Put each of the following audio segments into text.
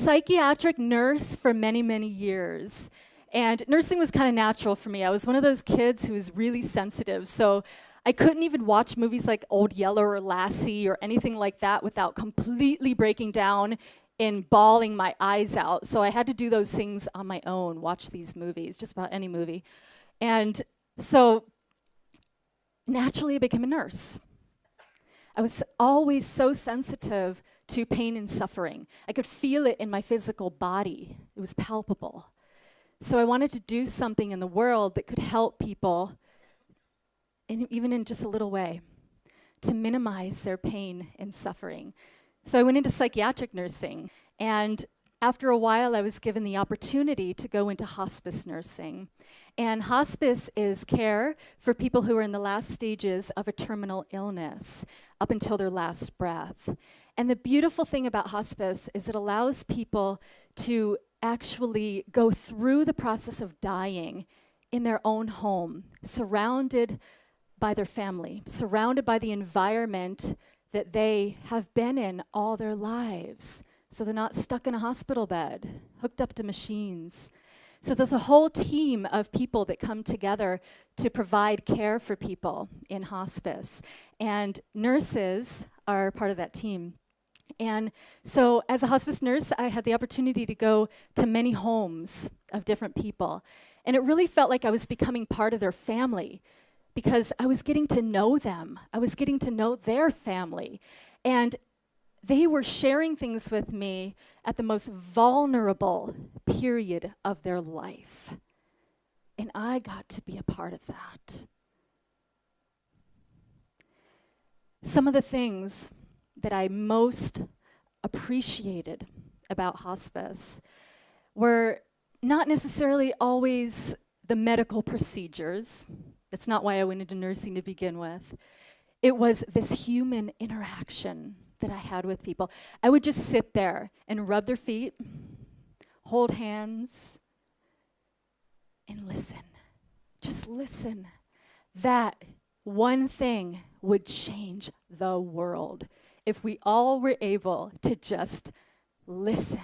psychiatric nurse for many, many years. And nursing was kind of natural for me. I was one of those kids who was really sensitive. So I couldn't even watch movies like Old Yeller or Lassie or anything like that without completely breaking down and bawling my eyes out. So I had to do those things on my own, watch these movies, just about any movie. And so naturally I became a nurse. I was always so sensitive to pain and suffering. I could feel it in my physical body. It was palpable. So I wanted to do something in the world that could help people, even in just a little way, to minimize their pain and suffering. So I went into psychiatric nursing, and after a while I was given the opportunity to go into hospice nursing. And hospice is care for people who are in the last stages of a terminal illness, up until their last breath. And the beautiful thing about hospice is it allows people to actually go through the process of dying in their own home, surrounded by their family, surrounded by the environment that they have been in all their lives. So they're not stuck in a hospital bed, hooked up to machines. So there's a whole team of people that come together to provide care for people in hospice. And nurses are part of that team. And so as a hospice nurse, I had the opportunity to go to many homes of different people. And it really felt like I was becoming part of their family because I was getting to know them. I was getting to know their family. And they were sharing things with me at the most vulnerable period of their life. And I got to be a part of that. Some of the things that I most appreciated about hospice were not necessarily always the medical procedures. That's not why I went into nursing to begin with. It was this human interaction that I had with people. I would just sit there and rub their feet, hold hands, and listen. Just listen. That one thing would change the world if we all were able to just listen.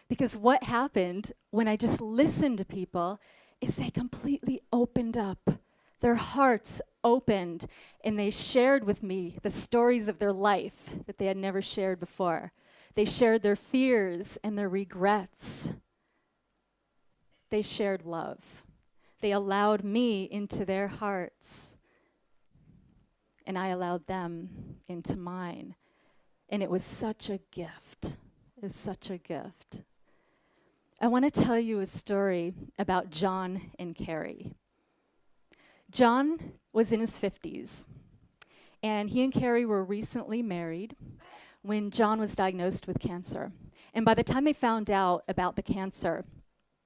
Because what happened when I just listened to people is they completely opened up. Their hearts opened, and they shared with me the stories of their life that they had never shared before. They shared their fears and their regrets. They shared love. They allowed me into their hearts, and I allowed them into mine. And it was such a gift. It was such a gift. I want to tell you a story about John and Carrie. John was in his 50s, and he and Carrie were recently married when John was diagnosed with cancer. And by the time they found out about the cancer,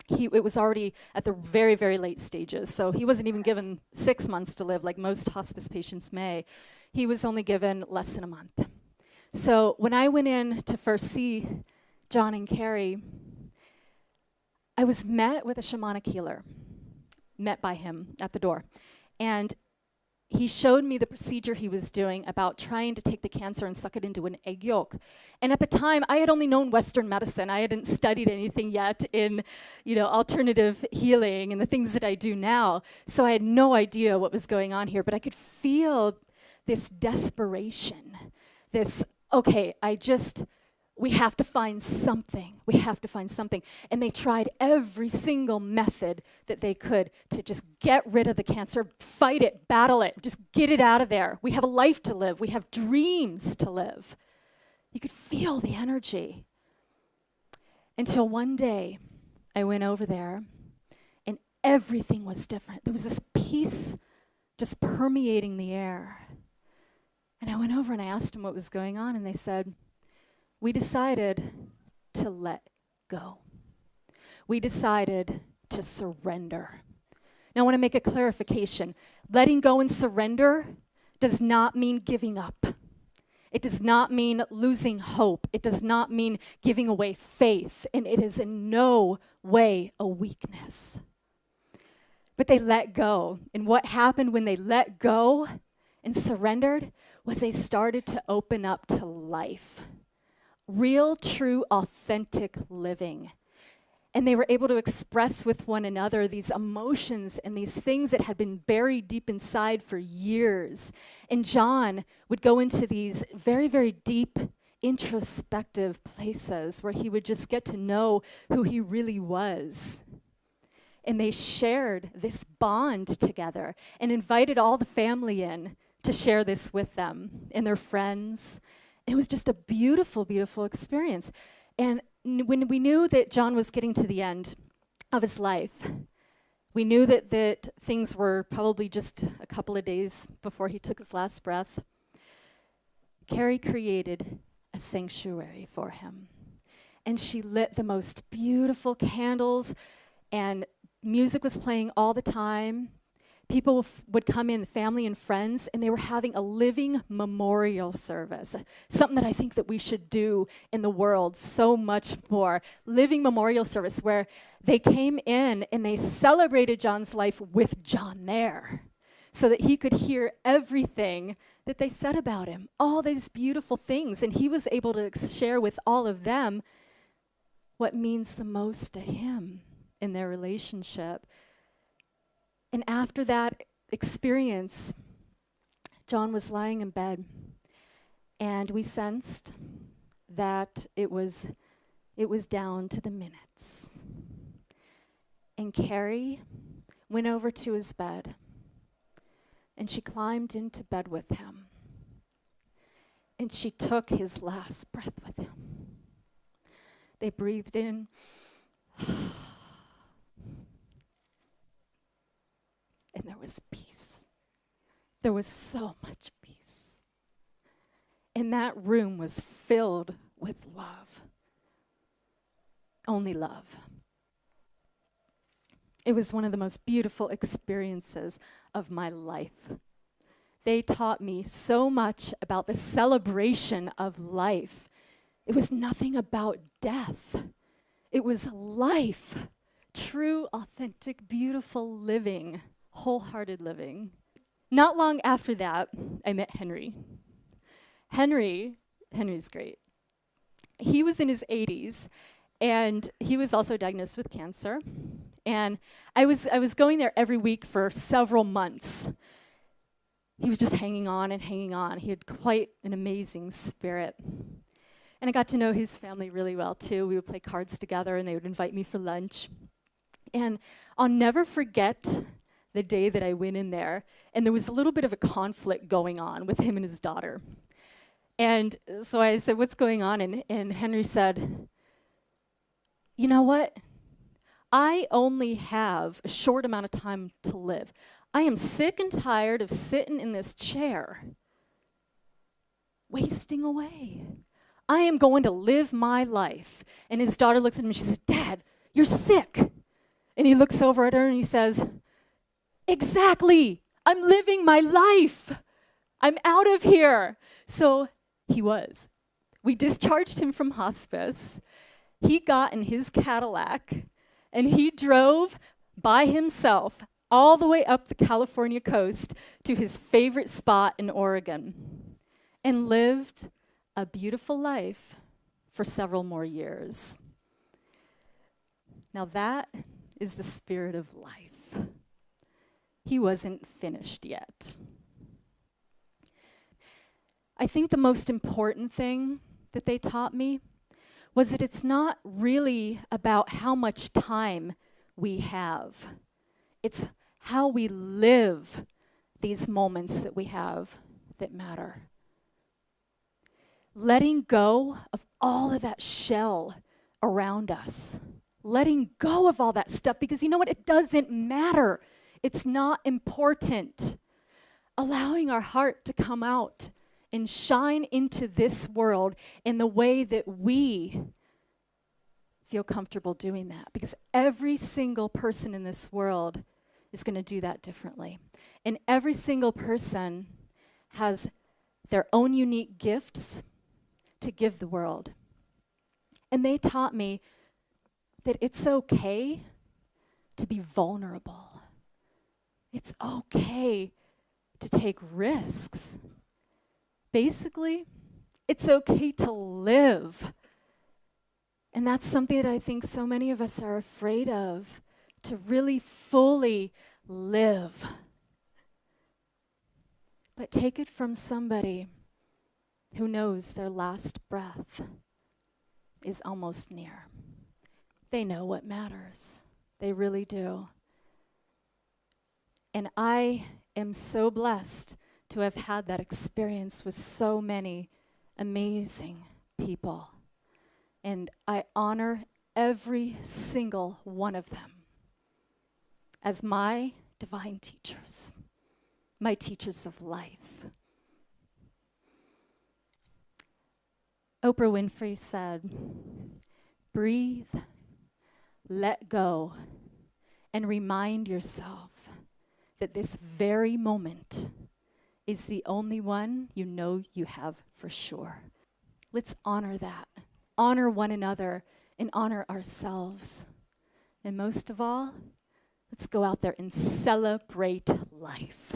it was already at the very, very late stages. So he wasn't even given 6 months to live like most hospice patients may. He was only given less than a month. So when I went in to first see John and Carrie, I was met with a shamanic healer, met by him at the door. And he showed me the procedure he was doing about trying to take the cancer and suck it into an egg yolk. And at the time, I had only known Western medicine. I hadn't studied anything yet in, alternative healing and the things that I do now. So I had no idea what was going on here, but I could feel this desperation, this, okay, we have to find something. We have to find something. And they tried every single method that they could to just get rid of the cancer, fight it, battle it, just get it out of there. We have a life to live. We have dreams to live. You could feel the energy. Until one day, I went over there, and everything was different. There was this peace just permeating the air. And I went over and I asked them what was going on, and they said, we decided to let go. We decided to surrender. Now I want to make a clarification. Letting go and surrender does not mean giving up. It does not mean losing hope. It does not mean giving away faith. And it is in no way a weakness. But they let go. And what happened when they let go and surrendered was they started to open up to life. real, true, authentic living. And they were able to express with one another these emotions and these things that had been buried deep inside for years. And John would go into these very, very deep, introspective places where he would just get to know who he really was. And they shared this bond together and invited all the family in to share this with them and their friends. It was just a beautiful, beautiful experience. And when we knew that John was getting to the end of his life, we knew that things were probably just a couple of days before he took his last breath. Carrie created a sanctuary for him. And she lit the most beautiful candles, and music was playing all the time. People would come in, family and friends, and they were having a living memorial service, something that I think that we should do in the world so much more. Living memorial service where they came in and they celebrated John's life with John there so that he could hear everything that they said about him, all these beautiful things, and he was able to share with all of them what means the most to him in their relationship. And after that experience, John was lying in bed, and we sensed that it was down to the minutes. And Carrie went over to his bed, and she climbed into bed with him, and she took his last breath with him. They breathed in, and there was peace. There was so much peace. And that room was filled with love. Only love. It was one of the most beautiful experiences of my life. They taught me so much about the celebration of life. It was nothing about death. It was life. True, authentic, beautiful living. Wholehearted living. Not long after that, I met Henry. Henry's great. He was in his 80s, and he was also diagnosed with cancer. And I was going there every week for several months. He was just hanging on and hanging on. He had quite an amazing spirit. And I got to know his family really well, too. We would play cards together, and they would invite me for lunch. And I'll never forget the day that I went in there, and there was a little bit of a conflict going on with him and his daughter. And so I said, "What's going on?" And Henry said, "You know what? I only have a short amount of time to live. I am sick and tired of sitting in this chair, wasting away. I am going to live my life." And his daughter looks at him and she says, "Dad, you're sick." And he looks over at her and he says, "Exactly. I'm living my life. I'm out of here." So he was. We discharged him from hospice. He got in his Cadillac and he drove by himself all the way up the California coast to his favorite spot in Oregon and lived a beautiful life for several more years. Now that is the spirit of life. He wasn't finished yet. I think the most important thing that they taught me was that it's not really about how much time we have. It's how we live these moments that we have that matter. Letting go of all of that shell around us. Letting go of all that stuff, because you know what? It doesn't matter. It's not important. Allowing our heart to come out and shine into this world in the way that we feel comfortable doing that. Because every single person in this world is going to do that differently. And every single person has their own unique gifts to give the world. And they taught me that it's okay to be vulnerable. It's okay to take risks. Basically, It's okay to live. And that's something that I think so many of us are afraid of, to really fully live. But take it from somebody who knows their last breath is almost near. They know what matters. They really do. And I am so blessed to have had that experience with so many amazing people. And I honor every single one of them as my divine teachers, my teachers of life. Oprah Winfrey said, breathe, let go, and remind yourself that this very moment is the only one you know you have for sure. Let's honor that. Honor one another and honor ourselves. And most of all, let's go out there and celebrate life.